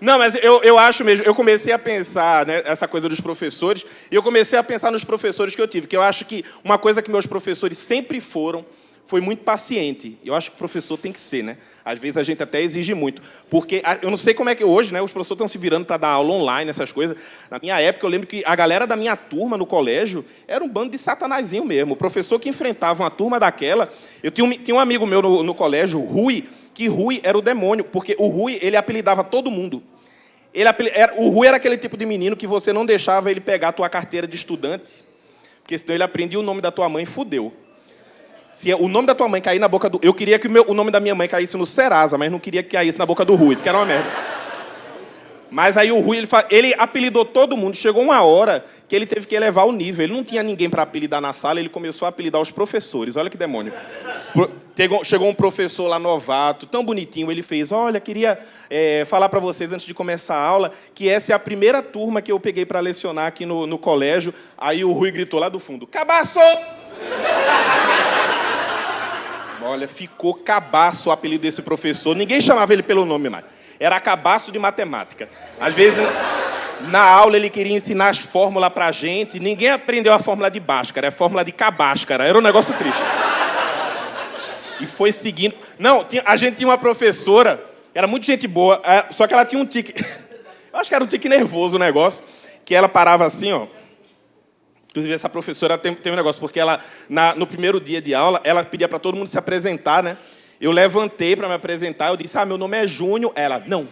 Não, mas eu acho mesmo, eu comecei a pensar, né, essa coisa dos professores, e eu comecei a pensar nos professores que eu tive, que eu acho que uma coisa que meus professores sempre foi muito paciente. Eu acho que o professor tem que ser, né? Às vezes a gente até exige muito, porque eu não sei como é que hoje, né, os professores estão se virando para dar aula online, essas coisas. Na minha época, eu lembro que a galera da minha turma no colégio era um bando de satanazinho mesmo. O professor que enfrentava uma turma daquela... Eu tinha um amigo meu no colégio, Rui, que Rui era o demônio, porque o Rui, ele apelidava todo mundo. O Rui era aquele tipo de menino que você não deixava ele pegar a tua carteira de estudante, porque senão ele aprendia o nome da tua mãe e fudeu. Se o nome da tua mãe cair na boca do... Eu queria que o nome da minha mãe caísse no Serasa, mas não queria que caísse na boca do Rui, porque era uma merda. Mas aí o Rui, ele apelidou todo mundo. Chegou uma hora que ele teve que elevar o nível. Ele não tinha ninguém para apelidar na sala, ele começou a apelidar os professores. Olha que demônio. Chegou um professor lá novato, tão bonitinho, ele fez: olha, queria falar para vocês, antes de começar a aula, que essa é a primeira turma que eu peguei para lecionar aqui no colégio. Aí o Rui gritou lá do fundo: cabaço! Olha, ficou cabaço o apelido desse professor. Ninguém chamava ele pelo nome mais. Era cabaço de matemática. Às vezes, na aula, ele queria ensinar as fórmulas pra gente. Ninguém aprendeu a fórmula de Bhaskara, a fórmula de Kabashkara. Era um negócio triste. E foi seguindo... Não, a gente tinha uma professora, era muito gente boa, só que ela tinha um tique... Eu acho que era um tique nervoso o negócio, que ela parava assim, ó. Inclusive, essa professora tem um negócio, porque ela, no primeiro dia de aula, ela pedia para todo mundo se apresentar, né? Eu levantei para me apresentar, eu disse: meu nome é Júnior. Ela: não,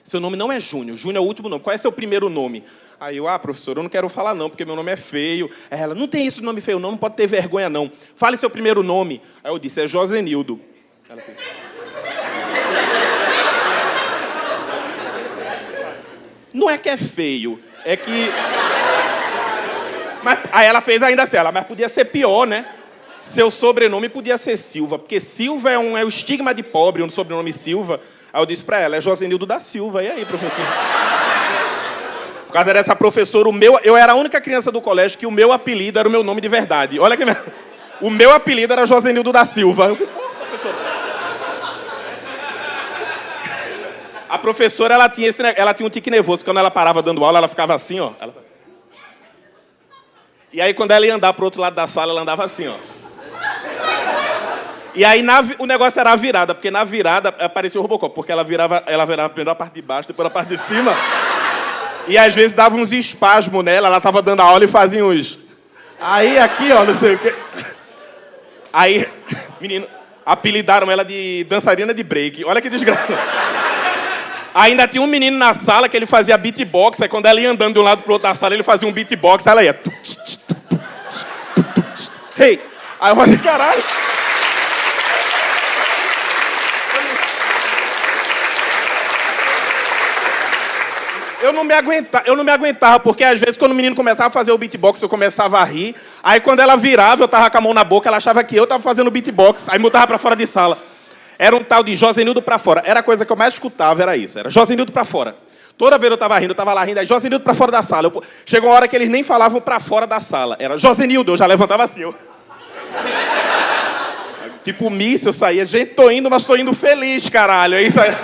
seu nome não é Júnior, Júnior é o último nome. Qual é seu primeiro nome? Aí eu: professora, eu não quero falar não, porque meu nome é feio. Ela: não tem isso de nome feio, não pode ter vergonha, não. Fale seu primeiro nome. Aí eu disse: é Josenildo. Ela fez: não é que é feio, é que... Mas, aí ela fez ainda assim, mas podia ser pior, né? Seu sobrenome podia ser Silva, porque Silva é o estigma de pobre, um sobrenome Silva. Aí eu disse pra ela: é Josenildo da Silva. E aí, professor? Por causa dessa professora, eu era a única criança do colégio que o meu apelido era o meu nome de verdade. Olha que... O meu apelido era Josenildo da Silva. Eu falei: professora. A professora, ela tinha um tique nervoso. Quando ela parava dando aula, ela ficava assim, ó. E aí, quando ela ia andar pro outro lado da sala, ela andava assim, ó. E aí, o negócio era a virada, porque na virada aparecia o Robocop, porque ela virava primeiro a parte de baixo, depois a parte de cima. E às vezes dava uns espasmos nela, ela tava dando a aula e fazia uns... Aí, aqui, ó, não sei o quê. Aí, menino, apelidaram ela de dançarina de break. Olha que desgraça. Ainda tinha um menino na sala que ele fazia beatbox, aí quando ela ia andando de um lado pro outro da sala, ele fazia um beatbox, aí ela ia... Hey! Aí eu falei: caralho! Eu não me aguentava, porque às vezes quando o menino começava a fazer o beatbox, eu começava a rir. Aí quando ela virava, eu tava com a mão na boca, ela achava que eu tava fazendo beatbox, aí mudava pra fora de sala. Era um tal de Josenildo pra fora. Era a coisa que eu mais escutava, era isso. Era Josenildo pra fora. Toda vez eu tava rindo, eu tava lá rindo, aí Josenildo pra fora da sala. Chegou uma hora que eles nem falavam pra fora da sala. Era Josenildo, eu já levantava assim. Tipo míssil, eu saía: gente, tô indo, mas tô indo feliz, caralho. É isso aí.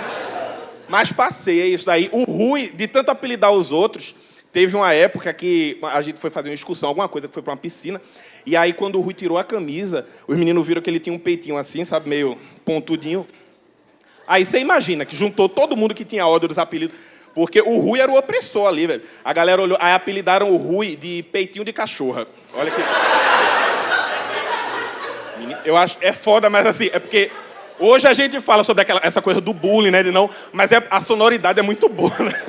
Mas passei, é isso daí. O Rui, de tanto apelidar os outros, teve uma época que a gente foi fazer uma excursão, alguma coisa, que foi pra uma piscina. E aí, quando o Rui tirou a camisa, os meninos viram que ele tinha um peitinho assim, sabe, meio pontudinho. Aí você imagina que juntou todo mundo que tinha ódio dos apelidos, porque o Rui era o opressor ali, velho. A galera olhou, aí apelidaram o Rui de peitinho de cachorra. Olha que... Eu acho, é foda, mas assim, é porque hoje a gente fala sobre essa coisa do bullying, né, de não, mas a sonoridade é muito boa, né?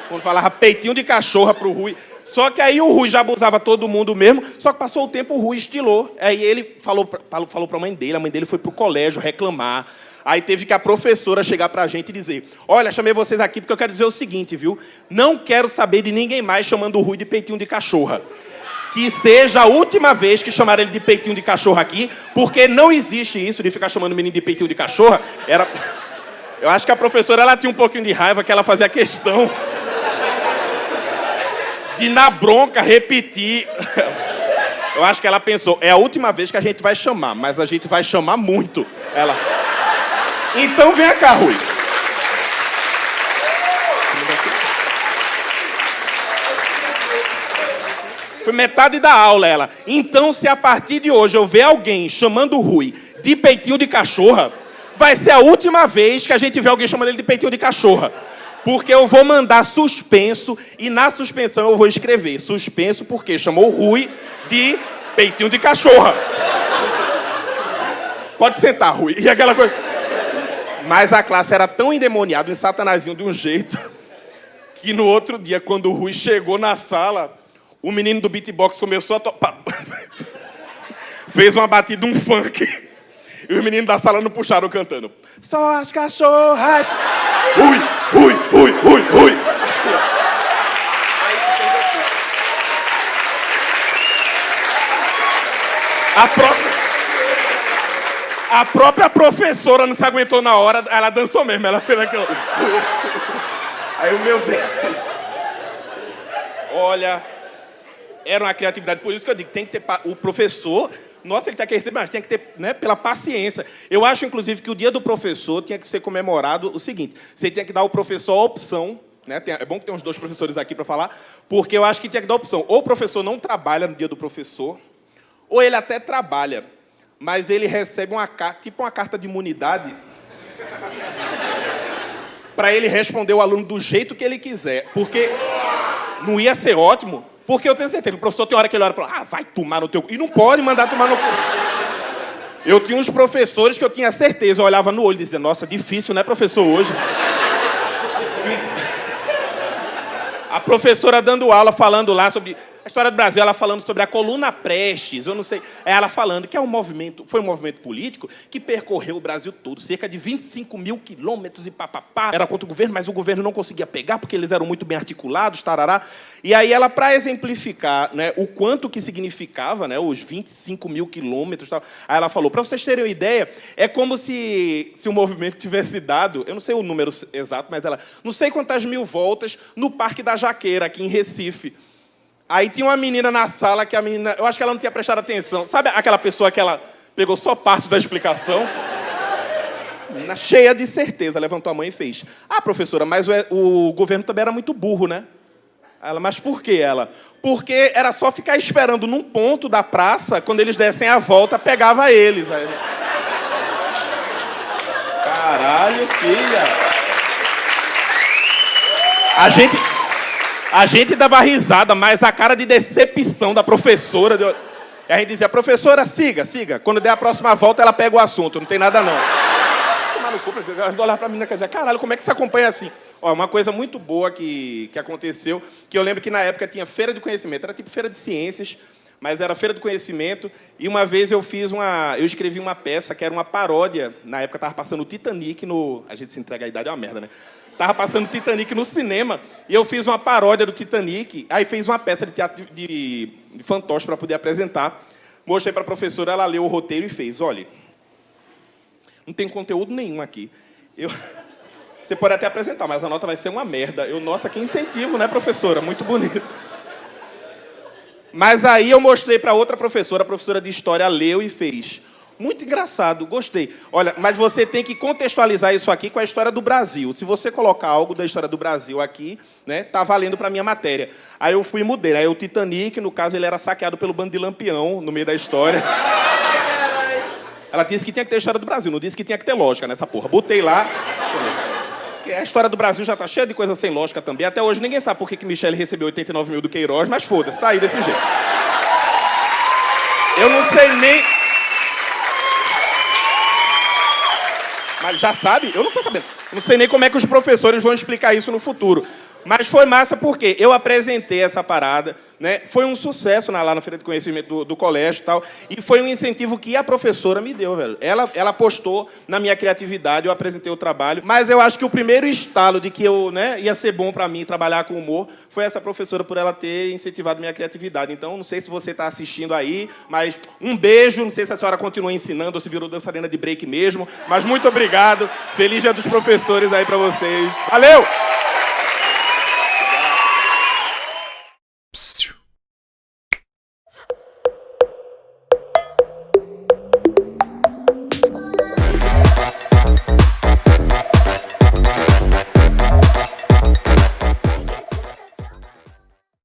Quando falava peitinho de cachorra pro Rui. Só que aí o Rui já abusava todo mundo mesmo, só que passou o tempo, o Rui estilou. Aí ele falou pra mãe dele, a mãe dele foi pro colégio reclamar. Aí teve que a professora chegar pra gente e dizer: olha, chamei vocês aqui porque eu quero dizer o seguinte, viu? Não quero saber de ninguém mais chamando o Rui de peitinho de cachorra. Que seja a última vez que chamaram ele de peitinho de cachorra aqui, porque não existe isso de ficar chamando o menino de peitinho de cachorra. Eu acho que a professora, ela tinha um pouquinho de raiva, que ela fazia questão de, na bronca, repetir. Eu acho que ela pensou: é a última vez que a gente vai chamar, mas a gente vai chamar muito. Ela: então vem cá, Rui. Foi metade da aula, ela. Então, se a partir de hoje eu ver alguém chamando o Rui de peitinho de cachorra, vai ser a última vez que a gente vê alguém chamando ele de peitinho de cachorra. Porque eu vou mandar suspenso e na suspensão eu vou escrever suspenso porque chamou o Rui de peitinho de cachorra. Pode sentar, Rui. E aquela coisa... Mas a classe era tão endemoniada, um satanazinho de um jeito, que no outro dia, quando o Rui chegou na sala, o menino do beatbox começou a tocar. Fez uma batida, um funk. E os meninos da sala não puxaram cantando. Só as cachorras. Rui, Rui, Rui, Rui, Rui. A própria professora não se aguentou na hora, ela dançou mesmo, ela fez aquilo. Aí o meu Deus. Olha, era uma criatividade, por isso que eu digo, tem que ter o professor, nossa, ele tem que receber, mas tem que ter, né, pela paciência. Eu acho, inclusive, que o dia do professor tinha que ser comemorado o seguinte, você tinha que dar ao professor a opção, né, é bom que tem uns 2 professores aqui para falar, porque eu acho que tinha que dar a opção, ou o professor não trabalha no dia do professor, ou ele até trabalha, mas ele recebe uma carta, tipo uma carta de imunidade, para ele responder o aluno do jeito que ele quiser. Porque não ia ser ótimo, porque eu tenho certeza, o professor tem hora que ele olha e fala, vai tomar no teu cu. E não pode mandar tomar no cu. Eu tinha uns professores que eu tinha certeza, eu olhava no olho e dizia, nossa, difícil, né, professor, hoje? A professora dando aula, falando lá sobre a história do Brasil, ela falando sobre a coluna Prestes, eu não sei. Ela falando que é foi um movimento político que percorreu o Brasil todo, cerca de 25 mil quilômetros e papapá. Era contra o governo, mas o governo não conseguia pegar porque eles eram muito bem articulados, tarará. E aí ela, para exemplificar, né, o quanto que significava, né, os 25 mil quilômetros, tal, aí ela falou, para vocês terem uma ideia, é como se o movimento tivesse dado, eu não sei o número exato, mas ela, não sei quantas mil voltas no Parque da Jaqueira, aqui em Recife. Aí tinha uma menina na sala que a menina... Eu acho que ela não tinha prestado atenção. Sabe aquela pessoa que ela pegou só parte da explicação? Menina cheia de certeza, levantou a mão e fez. Ah, professora, mas o governo também era muito burro, né? Ela, mas por quê? Ela, porque era só ficar esperando num ponto da praça, quando eles dessem a volta, pegava eles. Aí... Caralho, filha! A gente dava risada, mas a cara de decepção da professora... E a gente dizia, professora, siga. Quando der a próxima volta, ela pega o assunto. Não tem nada, não. Tomar no cu, eu olhar pra menina e dizer, caralho, como é que se acompanha assim? Ó, uma coisa muito boa que aconteceu, que eu lembro que na época tinha feira de conhecimento. Era tipo feira de ciências, mas era feira de conhecimento. E uma vez eu escrevi uma peça que era uma paródia. Na época estava passando o Titanic no... A gente se entrega a idade, é uma merda, né? Tava passando Titanic no cinema e eu fiz uma paródia do Titanic, aí fiz uma peça de teatro de fantoche para poder apresentar. Mostrei para a professora, ela leu o roteiro e fez, olha, não tem conteúdo nenhum aqui. Você pode até apresentar, mas a nota vai ser uma merda. Nossa, que incentivo, né, professora? Muito bonito. Mas aí eu mostrei para outra professora, a professora de história leu e fez. Muito engraçado, gostei. Olha, mas você tem que contextualizar isso aqui com a história do Brasil. Se você colocar algo da história do Brasil aqui, né, tá valendo para minha matéria. Aí eu fui e mudei. Aí o Titanic, no caso, ele era saqueado pelo bando de Lampião no meio da história. Ela disse que tinha que ter a história do Brasil, não disse que tinha que ter lógica nessa porra. Botei lá. A história do Brasil já tá cheia de coisa sem lógica também. Até hoje ninguém sabe por que Michele recebeu 89 mil do Queiroz, mas foda-se, tá aí desse jeito. Eu não sei nem... Mas já sabe? Eu não estou sabendo. Não sei nem como é que os professores vão explicar isso no futuro. Mas foi massa porque eu apresentei essa parada, né? Foi um sucesso lá na Feira de Conhecimento do colégio e tal. E foi um incentivo que a professora me deu, velho. Ela apostou na minha criatividade, eu apresentei o trabalho. Mas eu acho que o primeiro estalo de que ia ser bom para mim trabalhar com humor foi essa professora por ela ter incentivado minha criatividade. Então, não sei se você está assistindo aí, mas um beijo. Não sei se a senhora continua ensinando ou se virou dançarina de break mesmo. Mas muito obrigado. Feliz Dia dos Professores aí para vocês. Valeu!